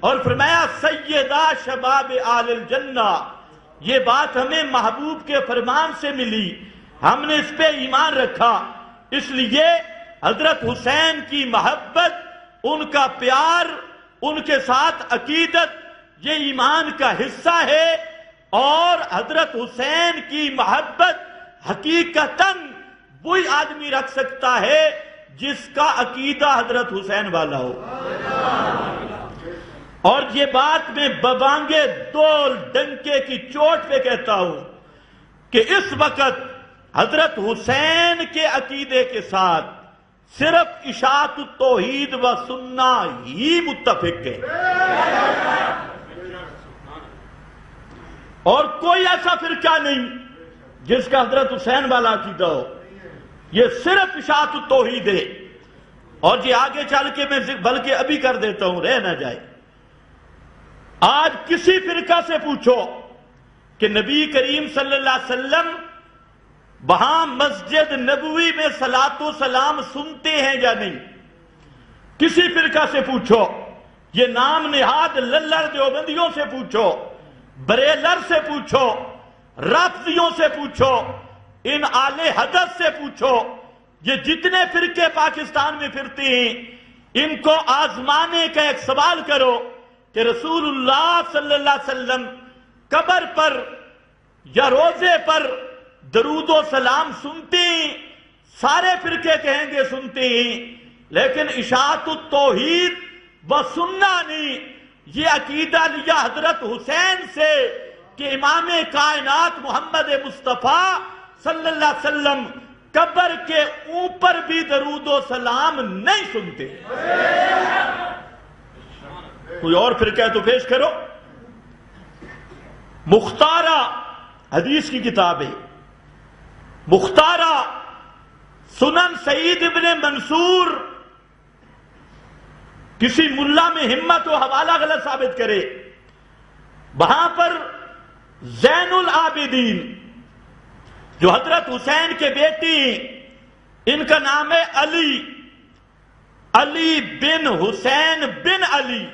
اور فرمایا سیدہ شباب آل الجنہ، یہ بات ہمیں محبوب کے فرمان سے ملی، ہم نے اس پہ ایمان رکھا، اس لیے حضرت حسین کی محبت، ان کا پیار، ان کے ساتھ عقیدت، یہ ایمان کا حصہ ہے۔ اور حضرت حسین کی محبت حقیقتاً وہی آدمی رکھ سکتا ہے جس کا عقیدہ حضرت حسین والا ہو۔ اور یہ بات میں ببانگے دول ڈنکے کی چوٹ پہ کہتا ہوں کہ اس وقت حضرت حسین کے عقیدے کے ساتھ صرف اشاعت التوحید و سنہ ہی متفق ہے، اور کوئی ایسا فرقہ نہیں جس کا حضرت حسین والا عقیدہ ہو، یہ صرف اشاعت التوحید ہے۔ اور یہ آگے چل کے میں بلکہ ابھی کر دیتا ہوں، رہ نہ جائے۔ آج کسی فرقہ سے پوچھو کہ نبی کریم صلی اللہ علیہ وسلم وہاں مسجد نبوی میں صلاۃ و سلام سنتے ہیں یا نہیں، کسی فرقہ سے پوچھو، یہ نام نہاد للڑ دیوبندیوں سے پوچھو، بریلر سے پوچھو، رافضیوں سے پوچھو، ان آل حدث سے پوچھو، یہ جتنے فرقے پاکستان میں پھرتے ہیں، ان کو آزمانے کا ایک سوال کرو کہ رسول اللہ صلی اللہ علیہ وسلم قبر پر یا روزے پر درود و سلام سنتے ہیں؟ سارے فرقے کہیں گے سنتے ہیں، لیکن اشاعت التوحید و سنہ نہیں۔ یہ عقیدہ لیا حضرت حسین سے کہ امام کائنات محمد مصطفیٰ صلی اللہ علیہ وسلم قبر کے اوپر بھی درود و سلام نہیں سنتے۔ کوئی اور فرقہ ہے تو پیش کرو۔ مختارہ حدیث کی کتاب ہے، مختارہ سنن سعید ابن منصور، کسی ملا میں ہمت و حوالہ غلط ثابت کرے، وہاں پر زین العابدین جو حضرت حسین کے بیٹی، ان کا نام ہے علی بن حسین بن علی،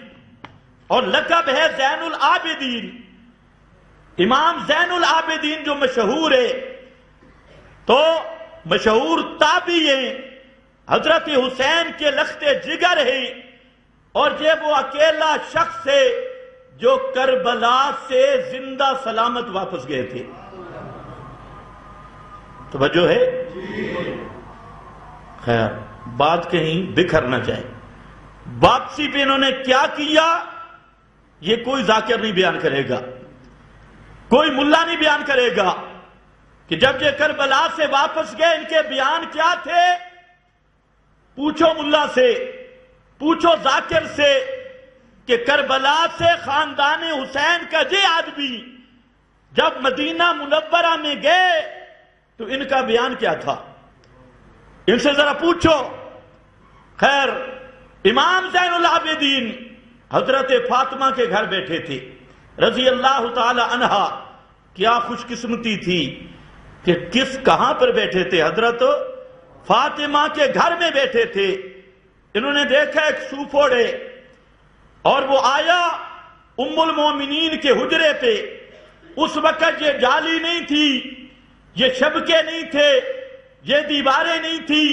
اور لقب ہے زین العابدین۔ امام زین العابدین جو مشہور ہے، تو مشہور تابعی ہیں، حضرت حسین کے لخت جگر ہیں، اور یہ وہ اکیلا شخص ہے جو کربلا سے زندہ سلامت واپس گئے تھے۔ توجہ ہے؟ خیر، بات کہیں بکھر نہ جائے۔ واپسی پہ انہوں نے کیا کیا یہ کوئی ذاکر نہیں بیان کرے گا، کوئی ملا نہیں بیان کرے گا کہ جب یہ کربلا سے واپس گئے ان کے بیان کیا تھے۔ پوچھو ملا سے، پوچھو ذاکر سے کہ کربلا سے خاندان حسین کا یہ آدمی جب مدینہ منورہ میں گئے تو ان کا بیان کیا تھا، ان سے ذرا پوچھو۔ خیر، امام زین العابدین حضرت فاطمہ کے گھر بیٹھے تھے رضی اللہ تعالی عنہا۔ کیا خوش قسمتی تھی کہ کہاں پر بیٹھے تھے؟ حضرت فاطمہ کے گھر میں بیٹھے تھے۔ انہوں نے دیکھا ایک سوفوڑے، اور وہ آیا ام المومنین کے حجرے پہ۔ اس وقت یہ جالی نہیں تھی، یہ شبکے نہیں تھے، یہ دیواریں نہیں تھی،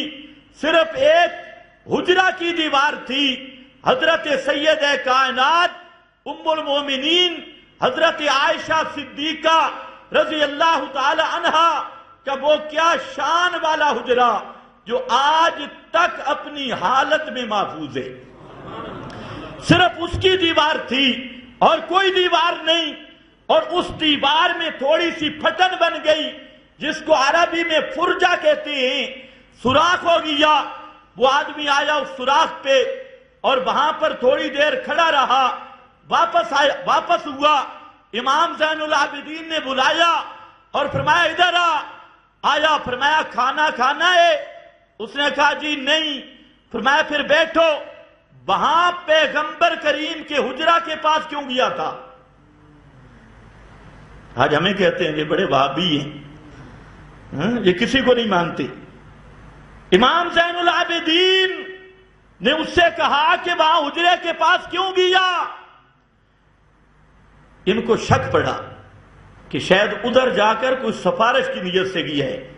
صرف ایک حجرہ کی دیوار تھی۔ حضرت سید کائنات ام المومنین حضرت عائشہ صدیقہ رضی اللہ تعالی عنہا کا وہ کیا شان والا حجرہ جو آج تک اپنی حالت میں محفوظ ہے۔ صرف اس کی دیوار تھی اور کوئی دیوار نہیں، اور اس دیوار میں تھوڑی سی پھٹن بن گئی جس کو عربی میں فرجہ کہتے ہیں، سوراخ ہو گیا۔ وہ آدمی آیا اس سوراخ پہ اور وہاں پر تھوڑی دیر کھڑا رہا، واپس ہوا۔ امام زین العابدین نے بلایا اور فرمایا ادھر آیا، فرمایا کھانا کھانا ہے؟ اس نے کہا جی نہیں۔ فرمایا پھر بیٹھو۔ وہاں پیغمبر کریم کے حجرہ کے پاس کیوں گیا تھا؟ آج ہمیں کہتے ہیں یہ بڑے وہابی ہیں، یہ کسی کو نہیں مانتے۔ امام زین العابدین نے اس سے کہا کہ وہاں حجرے کے پاس کیوں گیا؟ ان کو شک پڑا کہ شاید ادھر جا کر کوئی سفارش کی نیت سے گیا ہے،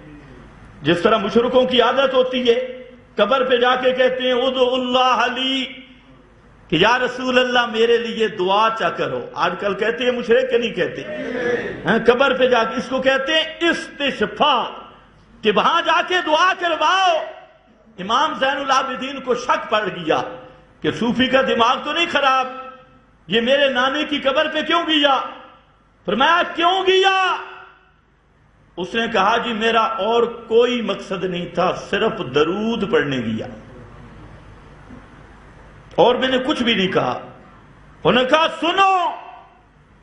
جس طرح مشرکوں کی عادت ہوتی ہے، قبر پہ جا کے کہتے ہیں ادعو اللہ علی، کہ یا رسول اللہ میرے لیے دعا چا کرو۔ آج کل کہتے ہیں مشرک کہ نہیں کہتے؟ قبر پہ جا کے اس کو کہتے ہیں استشفاء، کہ وہاں جا کے دعا کرواؤ۔ امام زین العابدین کو شک پڑ گیا کہ صوفی کا دماغ تو نہیں خراب، یہ میرے نانے کی قبر پہ کیوں گیا؟ فرمایا کیوں گیا؟ اس نے کہا جی میرا اور کوئی مقصد نہیں تھا، صرف درود پڑھنے گیا، اور میں نے کچھ بھی نہیں کہا۔ انہوں نے کہا سنو،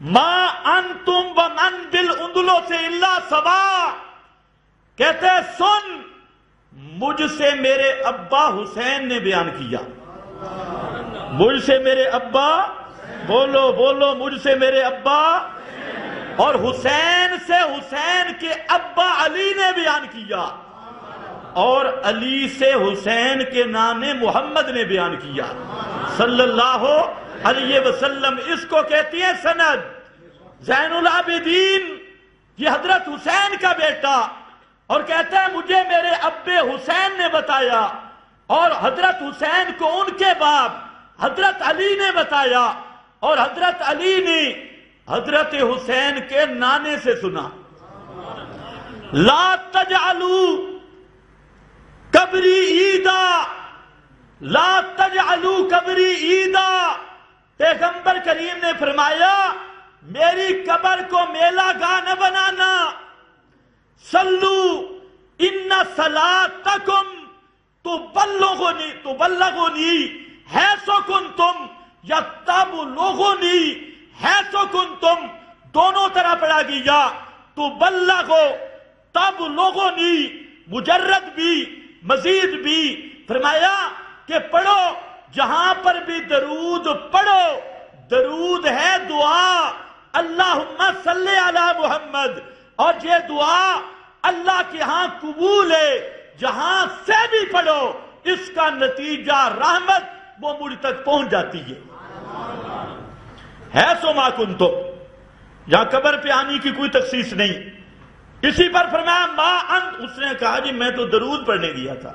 ما انتم ومن بالاندلس الا سوا، کہتے سن، مجھ سے میرے ابا حسین نے بیان کیا، مجھ سے میرے ابا، بولو بولو، مجھ سے میرے ابا، اور حسین سے حسین کے ابا علی نے بیان کیا، اور علی سے حسین کے نام محمد نے بیان کیا صلی اللہ علیہ وسلم۔ اس کو کہتی ہیں سند۔ زین العابدین یہ حضرت حسین کا بیٹا، اور کہتا ہے مجھے میرے ابے حسین نے بتایا، اور حضرت حسین کو ان کے باپ حضرت علی نے بتایا، اور حضرت علی نے حضرت حسین کے نانے سے سنا۔ لا تجعلوا قبری عیدا، لا تجعلوا قبری عیدا، پیغمبر کریم نے فرمایا میری قبر کو میلہ گاہ نہ بنانا۔ صلو ان صلاتکم تبلغنی حیث کنتم یا تبلغنی حیث کنتم، دونوں طرح پڑھا گیا، تبلغو تبلغنی، مجرد بھی مزید بھی۔ فرمایا کہ پڑھو، جہاں پر بھی درود پڑھو، درود ہے دعا، اللہم صلی علی محمد، اور یہ دعا اللہ کے ہاں قبول ہے، جہاں سے بھی پڑھو اس کا نتیجہ رحمت وہ مجھ تک پہنچ جاتی ہے سو ما کنتم، جہاں قبر پہ آنے کی کوئی تخصیص نہیں۔ اسی پر فرمایا ما انت، اس نے کہا جی میں تو درود پڑھنے گیا تھا،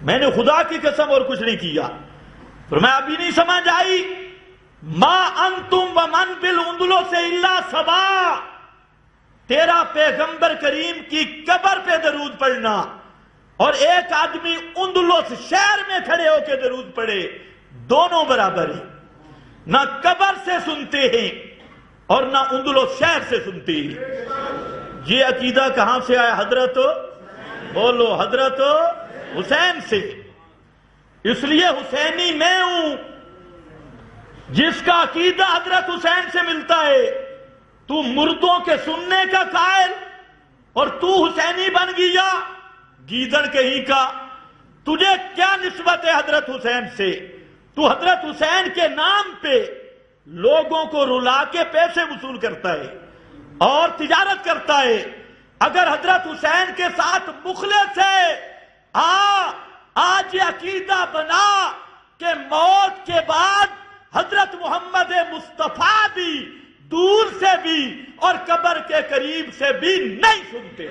میں نے خدا کی قسم اور کچھ نہیں کیا۔ فرمایا ابھی نہیں سمجھ آئی، ما انتم ومن بالاندلس الا سوا، تیرا پیغمبر کریم کی قبر پہ درود پڑھنا اور ایک آدمی اندلس شہر میں کھڑے ہو کے درود پڑھے، دونوں برابر ہیں، نہ قبر سے سنتے ہیں اور نہ اندلس شہر سے سنتے ہیں۔ یہ عقیدہ کہاں سے آیا؟ حضرت، بولو، حضرت حسین سے۔ اس لیے حسینی میں ہوں، جس کا عقیدہ حضرت حسین سے ملتا ہے۔ تو مردوں کے سننے کا قائل اور تو حسینی بن گیا، گیدڑ کہیں کا، تجھے کیا نسبت ہے حضرت حسین سے؟ تو حضرت حسین کے نام پہ لوگوں کو رلا کے پیسے وصول کرتا ہے اور تجارت کرتا ہے۔ اگر حضرت حسین کے ساتھ مخلص ہے، آج یہ عقیدہ بنا کہ موت کے بعد حضرت محمد مصطفیٰ بھی دور سے بھی اور قبر کے قریب سے بھی نہیں سنتے۔